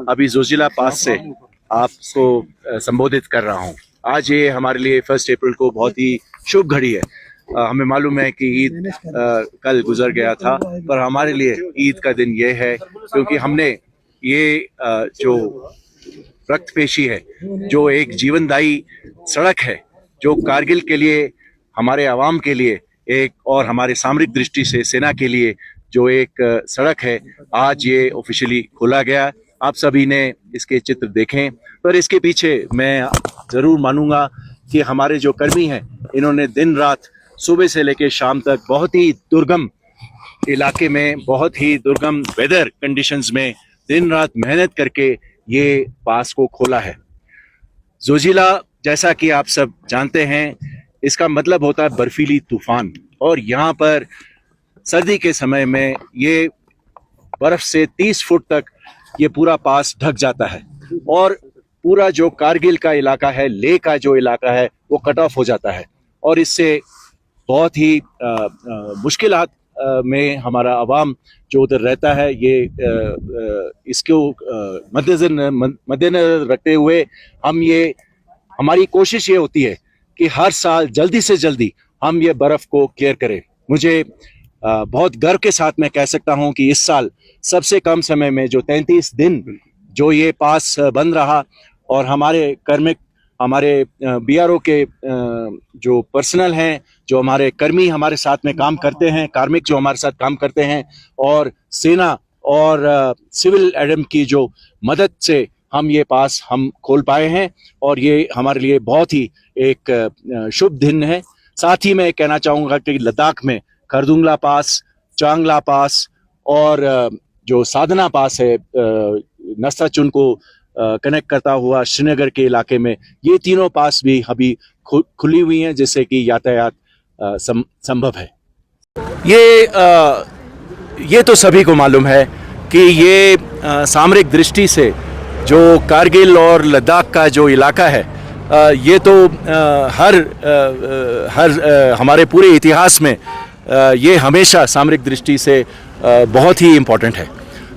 अभी जोजिला पास से आपको संबोधित कर रहा हूँ। आज ये हमारे लिए 1 अप्रैल को बहुत ही शुभ घड़ी है। हमें मालूम है कि ईद कल गुजर गया था, पर हमारे लिए ईद का दिन ये है क्योंकि हमने ये जो रक्तपेशी है, जो एक जीवनदायी सड़क है, जो कारगिल के लिए, हमारे आवाम के लिए एक, और हमारे सामरिक दृष्टि से सेना के लिए जो एक सड़क है, आज ये ऑफिशियली खोला गया। आप सभी ने इसके चित्र देखें, पर इसके पीछे मैं ज़रूर मानूंगा कि हमारे जो कर्मी हैं, इन्होंने दिन रात सुबह से लेकर शाम तक बहुत ही दुर्गम इलाके में, बहुत ही दुर्गम वेदर कंडीशंस में दिन रात मेहनत करके ये पास को खोला है। जोजिला, जैसा कि आप सब जानते हैं, इसका मतलब होता है बर्फीली तूफान, और यहाँ पर सर्दी के समय में ये बर्फ से 30 फुट तक ये पूरा पास ढक जाता है, और पूरा जो कारगिल का इलाका है, लेह का जो इलाका है, वो कट ऑफ हो जाता है, और इससे बहुत ही मुश्किलात में हमारा आवाम जो उधर रहता है, ये इसको मद्देनजर रखते हुए हमारी कोशिश ये होती है कि हर साल जल्दी से जल्दी हम ये बर्फ़ को क्लियर करें। मुझे बहुत गर्व के साथ मैं कह सकता हूं कि इस साल सबसे कम समय में जो 33 दिन जो ये पास बंद रहा, और हमारे कार्मिक, हमारे बीआरओ के जो पर्सनल हैं, जो हमारे कर्मी हमारे साथ में काम करते हैं, कार्मिक जो हमारे साथ काम करते हैं, और सेना और सिविल एडम की जो मदद से हम ये पास हम खोल पाए हैं, और ये हमारे लिए बहुत ही एक शुभ दिन है। साथ ही मैं कहना चाहूँगा कि लद्दाख में खरदुंगला पास, चांगला पास और जो साधना पास है नस्ताचुन को कनेक्ट करता हुआ श्रीनगर के इलाके में, ये तीनों पास भी अभी खुली हुई हैं, जिससे कि यातायात संभव है। ये तो सभी को मालूम है कि ये सामरिक दृष्टि से जो कारगिल और लद्दाख का जो इलाका है, ये तो हमारे पूरे इतिहास में ये हमेशा सामरिक दृष्टि से बहुत ही इम्पोर्टेंट है।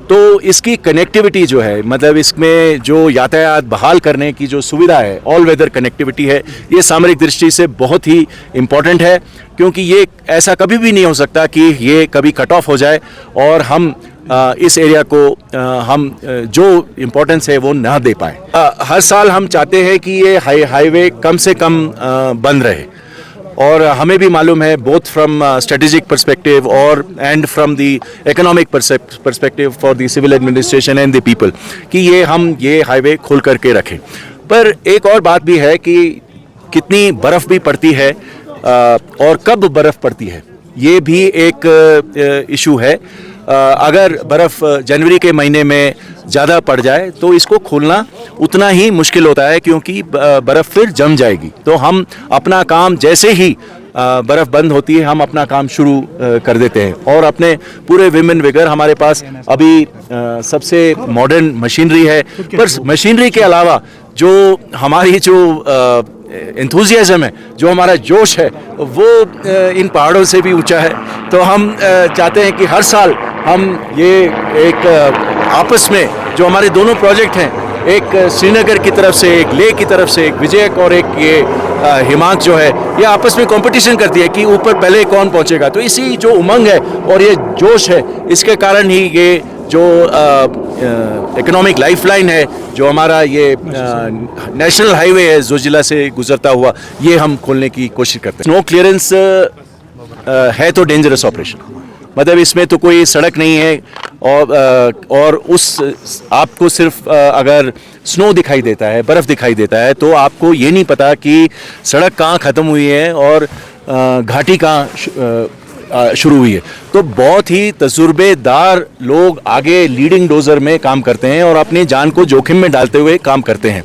तो इसकी कनेक्टिविटी जो है, मतलब इसमें जो यातायात बहाल करने की जो सुविधा है, ऑल वेदर कनेक्टिविटी है, ये सामरिक दृष्टि से बहुत ही इम्पोर्टेंट है, क्योंकि ये ऐसा कभी भी नहीं हो सकता कि ये कभी कट ऑफ हो जाए और हम इस एरिया को हम जो इम्पोर्टेंस है वो ना दे पाए। हर साल हम चाहते हैं कि ये हाईवे कम से कम बंद रहे, और हमें भी मालूम है, बोथ फ्रॉम स्ट्रेटेजिक पर्सपेक्टिव और and from the economic perspective for the civil administration and the people, कि हम ये हाईवे खोल करके रखें। पर एक और बात भी है कि कितनी बर्फ़ भी पड़ती है और कब बर्फ़ पड़ती है, ये भी एक इशू है। अगर बर्फ़ जनवरी के महीने में ज़्यादा पड़ जाए तो इसको खोलना उतना ही मुश्किल होता है, क्योंकि बर्फ़ फिर जम जाएगी। तो हम अपना काम जैसे ही बर्फ़ बंद होती है, हम अपना काम शुरू कर देते हैं, और अपने पूरे विमेन विगर हमारे पास अभी सबसे मॉडर्न मशीनरी है। पर मशीनरी के अलावा जो हमारी जो एंथुजियाज्म है, जो हमारा जोश है, वो इन पहाड़ों से भी ऊंचा है। तो हम चाहते हैं कि हर साल हम ये एक आपस में जो हमारे दोनों प्रोजेक्ट हैं, एक श्रीनगर की तरफ से, एक लेह की तरफ से, एक विजयक और एक ये हिमांक जो है, ये आपस में कंपटीशन करती है कि ऊपर पहले कौन पहुंचेगा। तो इसी जो उमंग है और ये जोश है, इसके कारण ही ये जो इकोनॉमिक लाइफलाइन है, जो हमारा ये नेशनल हाईवे है जोजिला से गुजरता हुआ, ये हम खोलने की कोशिश करते हैं। स्नो क्लियरेंस है तो डेंजरस ऑपरेशन, मतलब इसमें तो कोई सड़क नहीं है, और उस आपको सिर्फ अगर स्नो दिखाई देता है, बर्फ़ दिखाई देता है, तो आपको ये नहीं पता कि सड़क कहाँ ख़त्म हुई है और घाटी कहाँ शुरू हुई है। तो बहुत ही तजुर्बेदार लोग आगे लीडिंग डोजर में काम करते हैं और अपनी जान को जोखिम में डालते हुए काम करते हैं।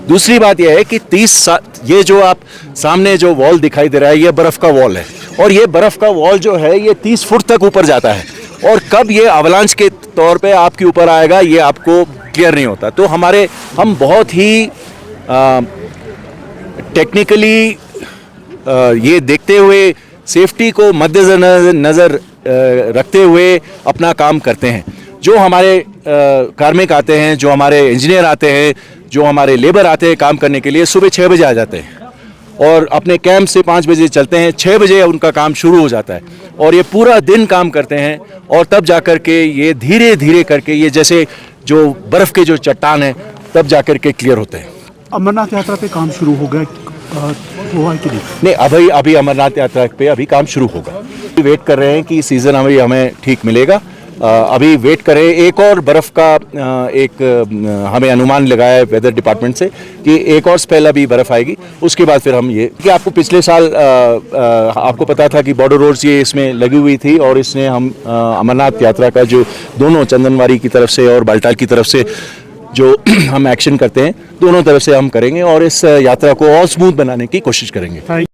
दूसरी बात यह है कि 30 ये जो आप सामने जो वॉल दिखाई दे रहा है, ये बर्फ़ का वॉल है, और ये बर्फ़ का वॉल जो है ये 30 फुट तक ऊपर जाता है, और कब ये अवलांच के तौर पे आपके ऊपर आएगा ये आपको क्लियर नहीं होता। तो हम बहुत ही टेक्निकली ये देखते हुए, सेफ्टी को मद्देनजर रखते हुए अपना काम करते हैं। जो हमारे कार्मिक आते हैं, जो हमारे इंजीनियर आते हैं, जो हमारे लेबर आते हैं काम करने के लिए, सुबह 6 बजे आ जाते हैं और अपने कैंप से 5 बजे चलते हैं, 6 बजे उनका काम शुरू हो जाता है और ये पूरा दिन काम करते हैं और तब जा कर के ये धीरे धीरे करके ये जैसे जो बर्फ़ के जो चट्टान है तब जा कर के क्लियर होते हैं। अमरनाथ यात्रा पे काम शुरू हो गया हुआ है कि नहीं? नहीं, अभी अमरनाथ यात्रा पे अभी काम शुरू होगा। वेट कर रहे हैं कि सीज़न हमें ठीक मिलेगा। अभी वेट करें, एक और बर्फ़ का हमें अनुमान लगाया है वेदर डिपार्टमेंट से कि एक और स्पेल अभी बर्फ़ आएगी, उसके बाद फिर हम ये कि आपको पिछले साल आपको पता था कि बॉर्डर रोड्स ये इसमें लगी हुई थी और इसने हम अमरनाथ यात्रा का जो दोनों चंदनवारी की तरफ से और बालटाल की तरफ से जो हम एक्शन करते हैं, दोनों तरफ से हम करेंगे और इस यात्रा को और स्मूथ बनाने की कोशिश करेंगे।